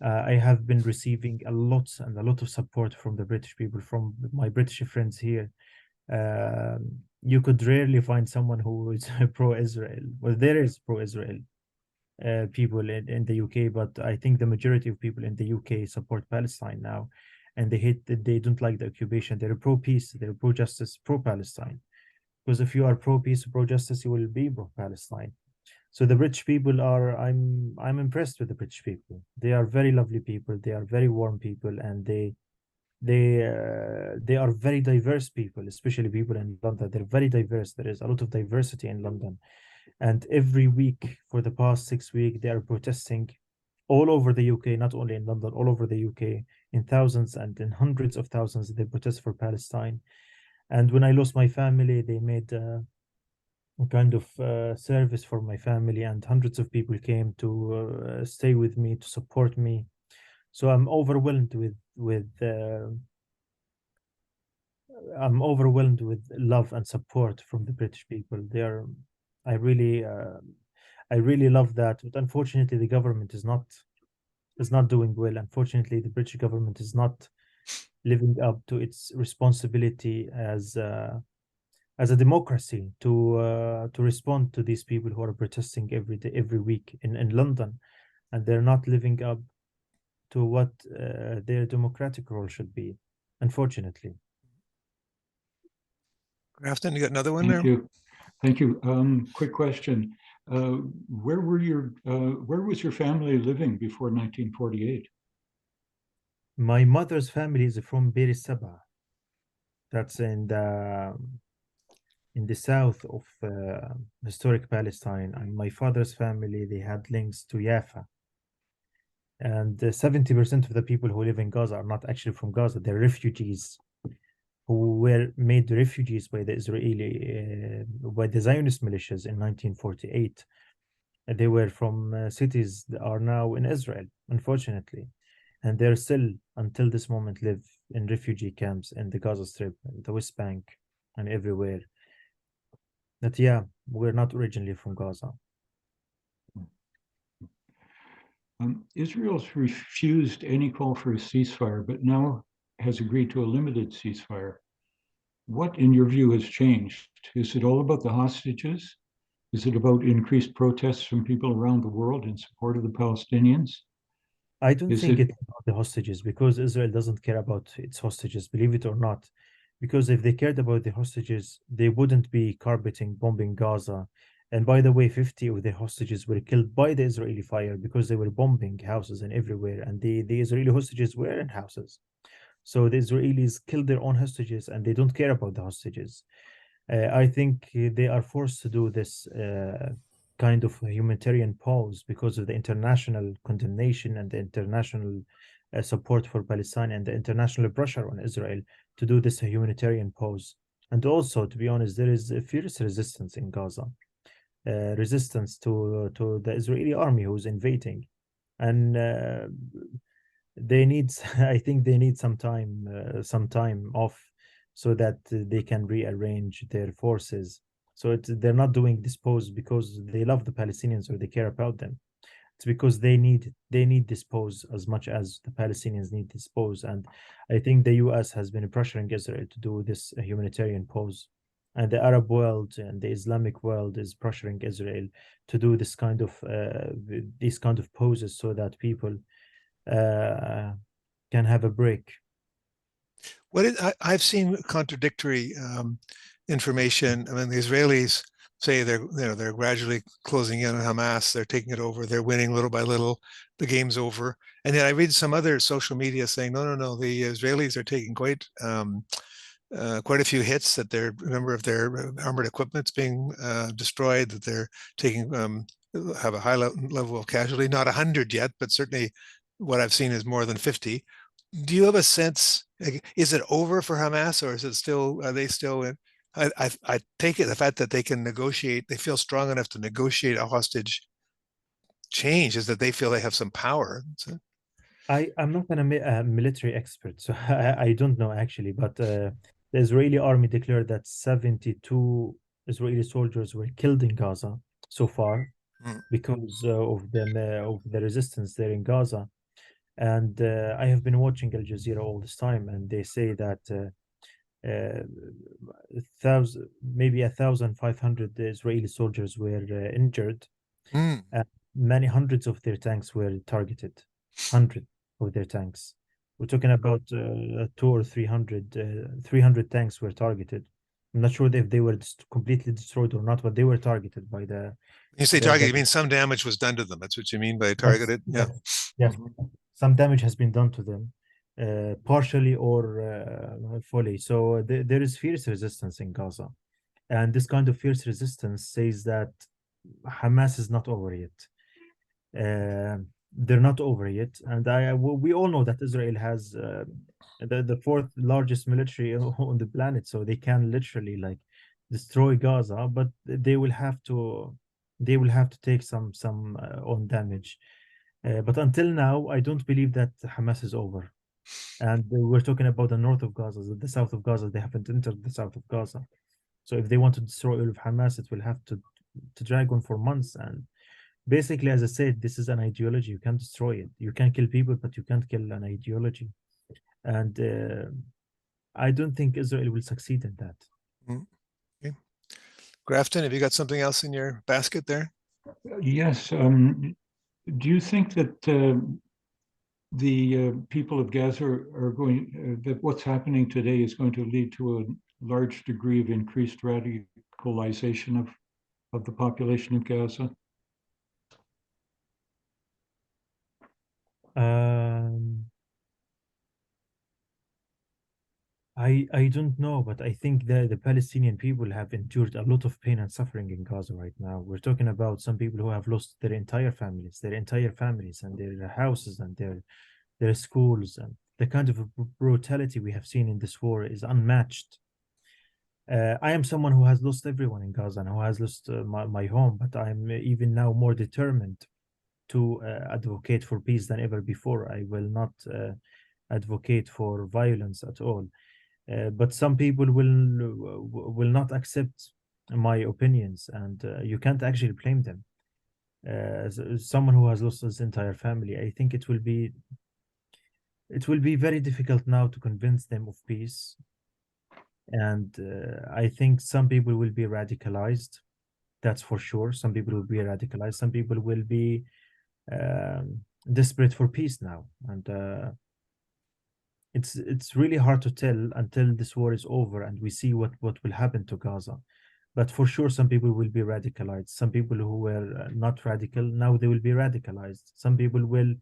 I have been receiving a lot of support from the British people, from my British friends here. You could rarely find someone who is pro-Israel. Well, there is pro-Israel people in the UK, but I think the majority of people in the UK support Palestine now, and they don't like the occupation. They're pro-peace, they're pro-justice, pro-Palestine. Because if you are pro-peace, pro-justice, you will be pro-Palestine. So the British people I'm impressed with the British people. They are very lovely people. They are very warm people, and they are very diverse people, especially people in London. They're very diverse. There is a lot of diversity in London, and every week for the past 6 weeks, they are protesting all over the UK, not only in London, all over the UK, in thousands and in hundreds of thousands. They protest for Palestine. And when I lost my family, they made kind of service for my family, and hundreds of people came to stay with me, to support me. So I'm overwhelmed with love and support from the British people. I really love that. But unfortunately, the government is not doing well. Unfortunately, the British government is not living up to its responsibility as a democracy to respond to these people who are protesting every day, every week in London, and they're not living up to what their democratic role should be, unfortunately. Grafton, you got another one Thank there? you. Thank you. Quick question. Where was your family living before 1948? My mother's family is from Bir Saba. That's in the south of historic Palestine. And my father's family, they had links to Jaffa. And 70% of the people who live in Gaza are not actually from Gaza. They're refugees who were made refugees by the by the Zionist militias in 1948. They were from cities that are now in Israel, unfortunately. And they're still, until this moment, live in refugee camps in the Gaza Strip, the West Bank, and everywhere. But yeah, we're not originally from Gaza. Israel's refused any call for a ceasefire, but now has agreed to a limited ceasefire. What, in your view, has changed? Is it all about the hostages? Is it about increased protests from people around the world in support of the Palestinians? I don't Is think it it's about the hostages because Israel doesn't care about its hostages, believe it or not. Because if they cared about the hostages, they wouldn't be carpeting, bombing Gaza. And by the way, 50 of the hostages were killed by the Israeli fire because they were bombing houses and everywhere. And the Israeli hostages were in houses. So the Israelis killed their own hostages and they don't care about the hostages. I think they are forced to do this kind of humanitarian pause because of the international condemnation and the international support for Palestine and the international pressure on Israel to do this humanitarian pause. And also, to be honest, there is a fierce resistance in Gaza, resistance to the Israeli army who's invading. And they need, I think they need some time off so that they can rearrange their forces. So they're not doing this pause because they love the Palestinians or they care about them. It's because they need this pause as much as the Palestinians need this pause. And I think the US has been pressuring Israel to do this humanitarian pause. And the Arab world and the Islamic world is pressuring Israel to do this kind of these kind of pauses so that people can have a break. I've seen contradictory information. I mean, the Israelis say they're gradually closing in on Hamas. They're taking it over. They're winning little by little. The game's over. And then I read some other social media saying, no, the Israelis are taking quite a few hits. That a number of their armored equipment's being destroyed. That they're taking have a high level of casualty. Not 100 yet, but certainly what I've seen is more than 50. Do you have a sense? Is it over for Hamas, or is it still? Are they still in? I take it the fact that they can negotiate. They feel strong enough to negotiate a hostage change is that they feel they have some power. So, I'm not a military expert, so I don't know actually, but the Israeli army declared that 72 Israeli soldiers were killed in Gaza so far because of the resistance there in Gaza. And I have been watching Al Jazeera all this time, and they say that maybe 1,500 Israeli soldiers were injured. Many hundreds of their tanks were targeted. 100 of their tanks. We're talking about 200 or 300 tanks were targeted. I'm not sure if they were completely destroyed or not, but they were targeted by the. You say targeted, you mean some damage was done to them. That's what you mean by targeted. Yes, yeah. Yes. Some damage has been done to them, partially or fully. So there is fierce resistance in Gaza. And this kind of fierce resistance says that Hamas is not over yet. They're not over yet. And we all know that Israel has the fourth largest military on the planet. So they can literally like destroy Gaza, but they will have to take some own damage. But until now, I don't believe that Hamas is over. And we're talking about the north of Gaza, the south of Gaza. They haven't entered the south of Gaza. So if they want to destroy all of Hamas, it will have to drag on for months. And basically, as I said, this is an ideology. You can't destroy it. You can kill people, but you can't kill an ideology. And I don't think Israel will succeed in that. Okay. Grafton, have you got something else in your basket there? Yes. Do you think that the people of Gaza are going, that what's happening today is going to lead to a large degree of increased radicalization of the population of Gaza? Um, I don't know, but I think that the Palestinian people have endured a lot of pain and suffering in Gaza right now. We're talking about some people who have lost their entire families, and their houses and their schools, and the kind of brutality we have seen in this war is unmatched. I am someone who has lost everyone in Gaza and who has lost my home, but I'm even now more determined to advocate for peace than ever before. I will not advocate for violence at all. But some people will not accept my opinions, and you can't actually blame them. As someone who has lost his entire family, I think it will be very difficult now to convince them of peace. And I think some people will be radicalized. That's for sure. Some people will be radicalized. Some people will be desperate for peace now, and it's really hard to tell until this war is over and we see what will happen to Gaza. But for sure, some people will be radicalized. Some people who were not radical, now they will be radicalized. Some people will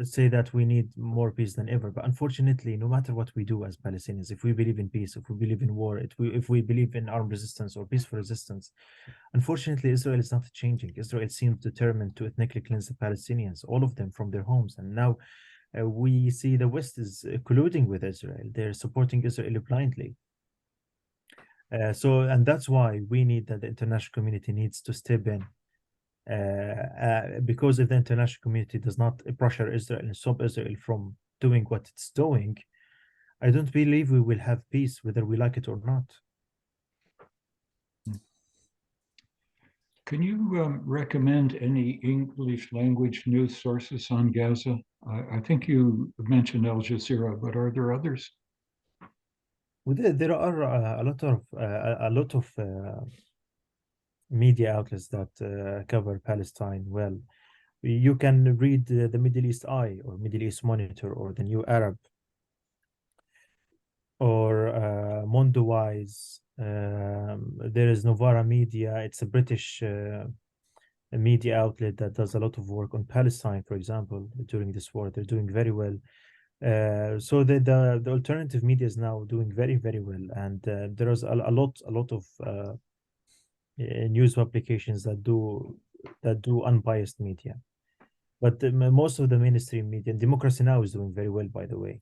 say that we need more peace than ever. But unfortunately, no matter what we do as Palestinians, if we believe in peace, if we believe in war, if we believe in armed resistance or peaceful resistance, unfortunately, Israel is not changing. Israel seems determined to ethnically cleanse the Palestinians, all of them from their homes. And now we see the West is colluding with Israel. They're supporting Israel blindly. And that's why we need that the international community needs to step in. Because if the international community does not pressure Israel and stop Israel from doing what it's doing, I don't believe we will have peace, whether we like it or not. Can you recommend any English language news sources on Gaza? I think you mentioned Al Jazeera, but are there others? Well, there are a lot of media outlets that cover Palestine well. You can read the Middle East Eye or Middle East Monitor or the New Arab or Mondowise. There is Novara Media. It's a British media outlet that does a lot of work on Palestine, for example, during this war. They're doing very well. So the alternative media is now doing very, very well, and there is a lot of news publications that do unbiased media. But most of the mainstream media, and Democracy Now! Is doing very well, by the way.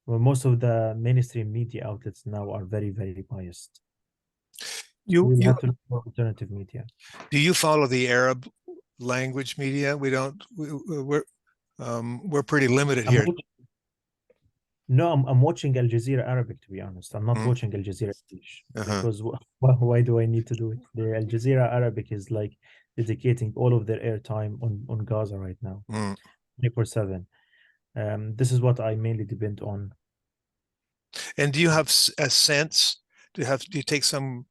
Well, most of the mainstream media outlets now are very, very biased. We'll have to look for alternative media. Do you follow the Arab language media? We don't. We're pretty limited here. No, I'm watching Al Jazeera Arabic, to be honest. I'm not watching Al Jazeera English because why do I need to do it? The Al Jazeera Arabic is like dedicating all of their airtime on Gaza right now, 24/7. This is what I mainly depend on. And do you have a sense? Do you take some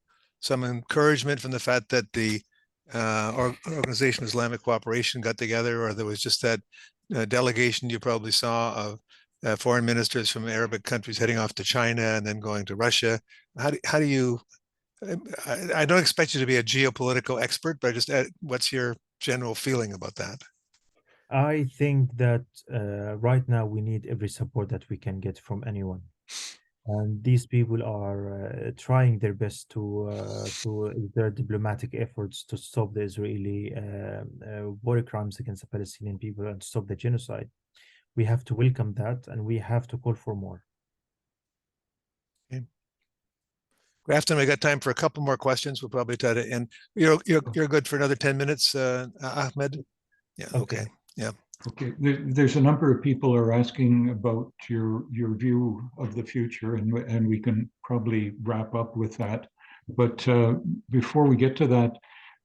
encouragement from the fact that the Organization of Islamic Cooperation got together, or there was just that delegation you probably saw of foreign ministers from Arabic countries heading off to China and then going to Russia? How do you? I don't expect you to be a geopolitical expert, but just what's your general feeling about that? I think that right now we need every support that we can get from anyone. And these people are trying their best to their diplomatic efforts to stop the Israeli war crimes against the Palestinian people and stop the genocide. We have to welcome that, and we have to call for more. Okay. Grafton, we got time for a couple more questions. We'll probably try to end. You're good for another 10 minutes, Ahmed? Yeah. Okay. Yeah. Okay, there's a number of people are asking about your view of the future, and we can probably wrap up with that. But before we get to that,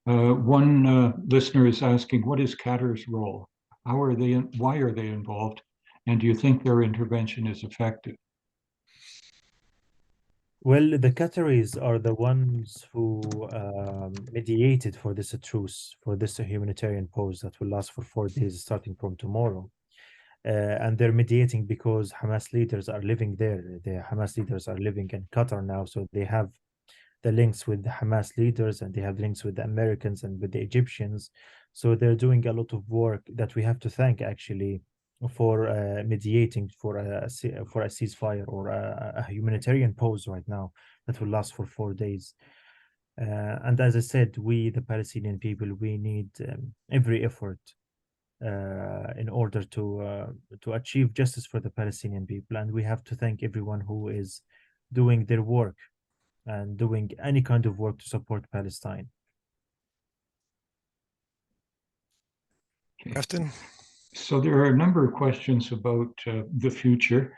one listener is asking, what is Qatar's role? How are they? Why are they involved? And do you think their intervention is effective? Well, the Qataris are the ones who mediated for this truce, for this humanitarian pause that will last for 4 days starting from tomorrow. And they're mediating because Hamas leaders are living there. The Hamas leaders are living in Qatar now, so they have the links with the Hamas leaders and they have links with the Americans and with the Egyptians. So they're doing a lot of work that we have to thank actually for mediating for a ceasefire or a humanitarian pause right now that will last for 4 days. And as I said, we, the Palestinian people, we need every effort in order to achieve justice for the Palestinian people. And we have to thank everyone who is doing their work and doing any kind of work to support Palestine. Afton? So there are a number of questions about the future.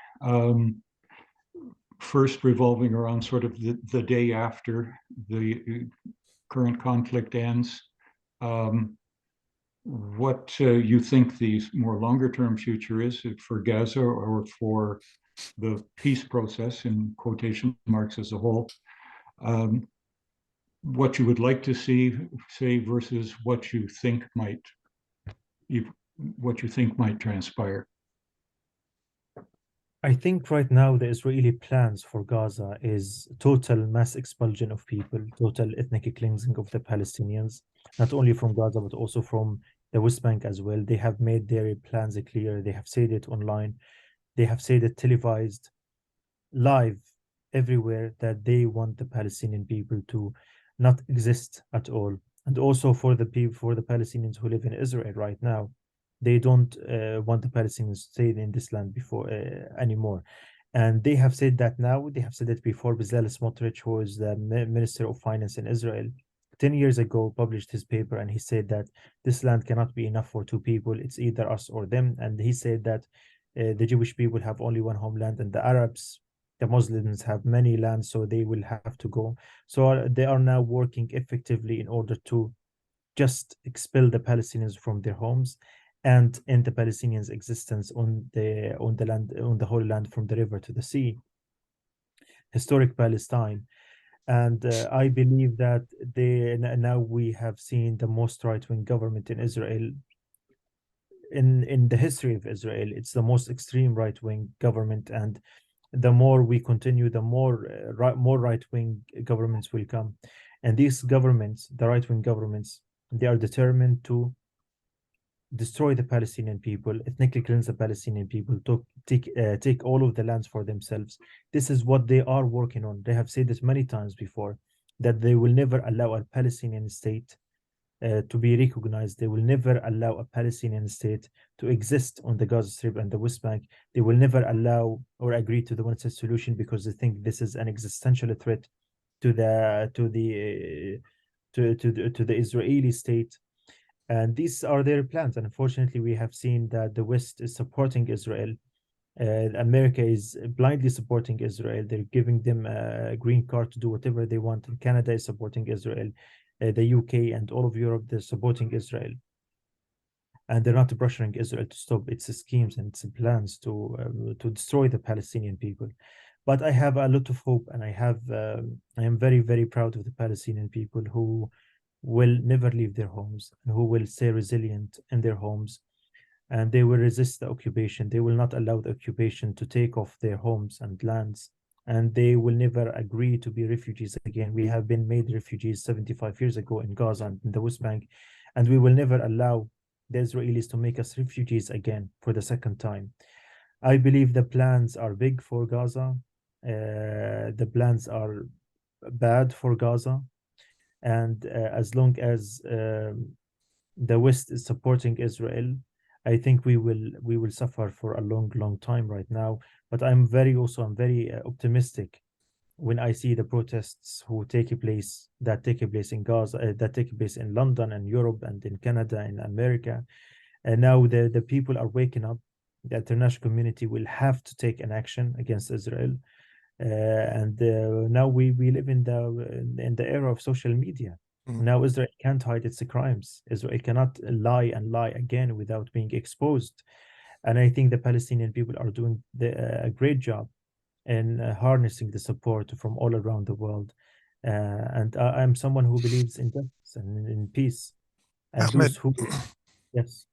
First, revolving around sort of the day after the current conflict ends. What you think the more longer term future is for Gaza or for the peace process in quotation marks as a whole. What you would like to see, say, versus what you think might transpire. I think right now the Israeli plans for Gaza is total mass expulsion of people, total ethnic cleansing of the Palestinians, not only from Gaza, but also from the West Bank as well. They have made their plans clear. They have said it online. They have said it televised live everywhere that they want the Palestinian people to not exist at all. And also for the people, for the Palestinians who live in Israel right now, they don't want the Palestinians to stay in this land before anymore. And they have said that now. They have said it before. Bezalel Smotrich, who is the Minister of Finance in Israel, 10 years ago published his paper, and he said that this land cannot be enough for two people. It's either us or them. And he said that the Jewish people have only one homeland, and the Arabs, the Muslims, have many lands, so they will have to go. So they are now working effectively in order to just expel the Palestinians from their homes and end the Palestinians' existence on the land, on the Holy Land, from the river to the sea, historic Palestine. And I believe that now we have seen the most right-wing government in Israel in the history of Israel. It's the most extreme right-wing government, and the more we continue, the more right-wing governments will come. And these governments, the right-wing governments, they are determined to destroy the Palestinian people, ethnically cleanse the Palestinian people, to take all of the lands for themselves. This is what they are working on. They have said this many times before, that they will never allow a Palestinian state to be recognized. They will never allow a Palestinian state to exist on the Gaza Strip and the West Bank. They will never allow or agree to the one-state solution because they think this is an existential threat to the Israeli state. And these are their plans. And unfortunately, we have seen that the West is supporting Israel. America is blindly supporting Israel. They're giving them a green card to do whatever they want. And Canada is supporting Israel. The UK and all of Europe, they're supporting Israel. And they're not pressuring Israel to stop its schemes and its plans to destroy the Palestinian people. But I have a lot of hope, and I am very, very proud of the Palestinian people who will never leave their homes and who will stay resilient in their homes, and they will resist the occupation. They will not allow the occupation to take off their homes and lands, and they will never agree to be refugees again. We have been made refugees 75 years ago in Gaza and in the West Bank, and we will never allow the Israelis to make us refugees again for the second time. I believe the plans are big for Gaza. The plans are bad for Gaza. And as long as the West is supporting Israel, I think we will suffer for a long time right now. But I'm very optimistic when I see the protests that take place in Gaza, that take place in London and Europe and in Canada and America. And now the people are waking up. The international community will have to take an action against Israel. And now we live in the era of social media. Now Israel can't hide its crimes. Israel cannot lie and lie again without being exposed. And I think the Palestinian people are doing a great job in harnessing the support from all around the world. And I'm someone who believes in justice and in peace. And those Ahmed, who, yes,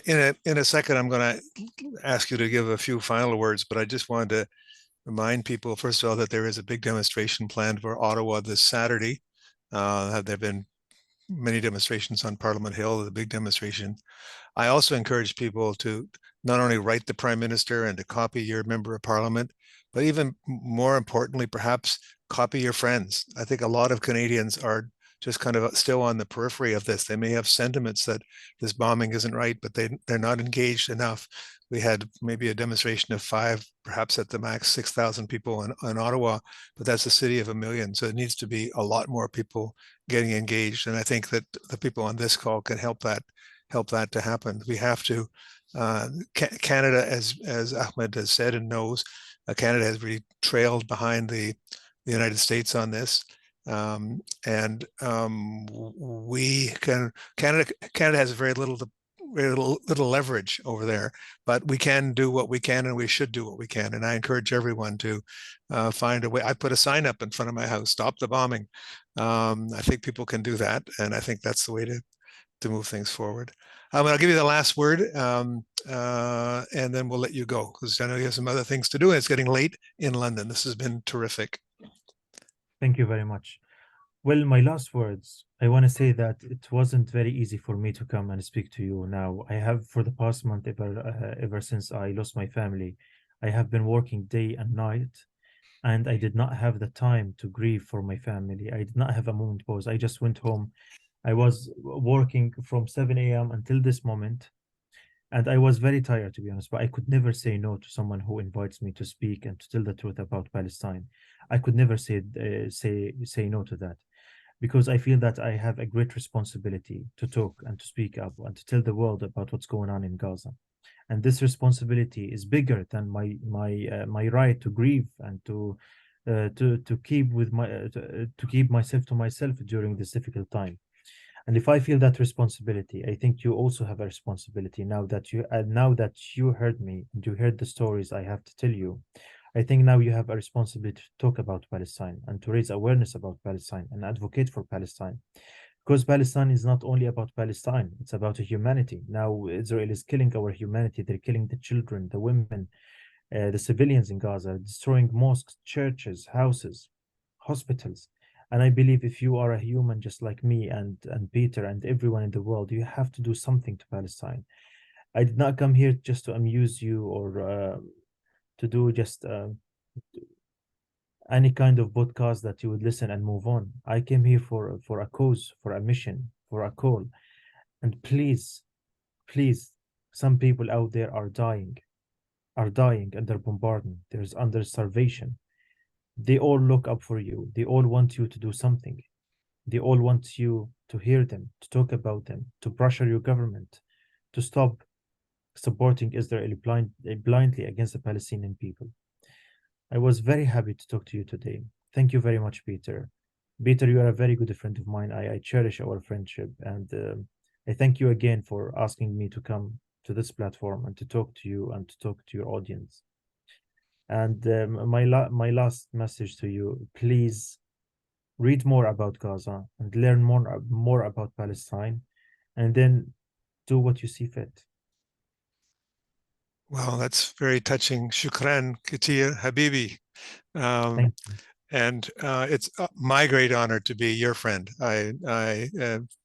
in a second, I'm going to ask you to give a few final words, but I just wanted to remind people, first of all, that there is a big demonstration planned for Ottawa this Saturday. There have been many demonstrations on Parliament Hill, the big demonstration. I also encourage people to not only write the Prime Minister and to copy your member of Parliament, but even more importantly, perhaps copy your friends. I think a lot of Canadians are just kind of still on the periphery of this. They may have sentiments that this bombing isn't right, but they're not engaged enough. We had maybe a demonstration of 5, perhaps at the max 6,000 people in Ottawa, but that's a city of 1 million. So it needs to be a lot more people getting engaged. And I think that the people on this call can help that to happen. We have to, Canada, as Ahmed has said and knows, Canada has really trailed behind the United States on this. We can, Canada has very little leverage over there, but we can do what we can, and we should do what we can. And I encourage everyone to find a way. I put a sign up in front of my house, "Stop the bombing." I think people can do that, and I think that's the way to move things forward. I'll give you the last word, and then we'll let you go, because I know you have some other things to do. And it's getting late in London. This has been terrific. thank you very much. Well, my last words, I want to say that it wasn't very easy for me to come and speak to you now. I have, for the past month, ever since I lost my family, I have been working day and night, and I did not have the time to grieve for my family. I did not have a moment pause. I just went home. I was working from 7 a.m. until this moment, and I was very tired, to be honest, but I could never say no to someone who invites me to speak and to tell the truth about Palestine. I could never say no to that, because I feel that I have a great responsibility to talk and to speak up and to tell the world about what's going on in Gaza. And this responsibility is bigger than my right to grieve and to keep with my to keep myself to myself during this difficult time. And if I feel that responsibility, I think you also have a responsibility now that you heard me and you heard the stories I have to tell you. I think now you have a responsibility to talk about Palestine and to raise awareness about Palestine and advocate for Palestine. Because Palestine is not only about Palestine, it's about humanity. Now Israel is killing our humanity. They're killing the children, the women, the civilians in Gaza, destroying mosques, churches, houses, hospitals. And I believe if you are a human just like me and Peter and everyone in the world, you have to do something to Palestine. I did not come here just to amuse you or to do just any kind of podcast that you would listen and move on. I came here for a cause, for a mission, for a call. And please, please, some people out there are dying under bombardment. There's under starvation. They all look up for you. They all want you to do something. They all want you to hear them, to talk about them, to pressure your government, to stop supporting Israel blindly against the Palestinian people. I was very happy to talk to you today. Thank you very much, Peter. Peter, you are a very good friend of mine. I cherish our friendship, and I thank you again for asking me to come to this platform and to talk to you and to talk to your audience. And my last message to you, please read more about Gaza and learn more about Palestine, and then do what you see fit. Well, that's very touching. Shukran, Katir, Habibi. Thank you. And it's my great honor to be your friend. I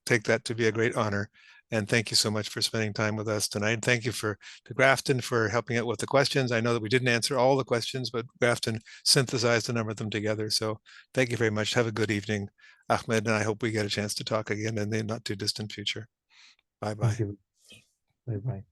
take that to be a great honor. And thank you so much for spending time with us tonight. And thank you to Grafton for helping out with the questions. I know that we didn't answer all the questions, but Grafton synthesized a number of them together. So thank you very much. Have a good evening, Ahmed. And I hope we get a chance to talk again in the not too distant future. Bye-bye. Thank you. Bye-bye.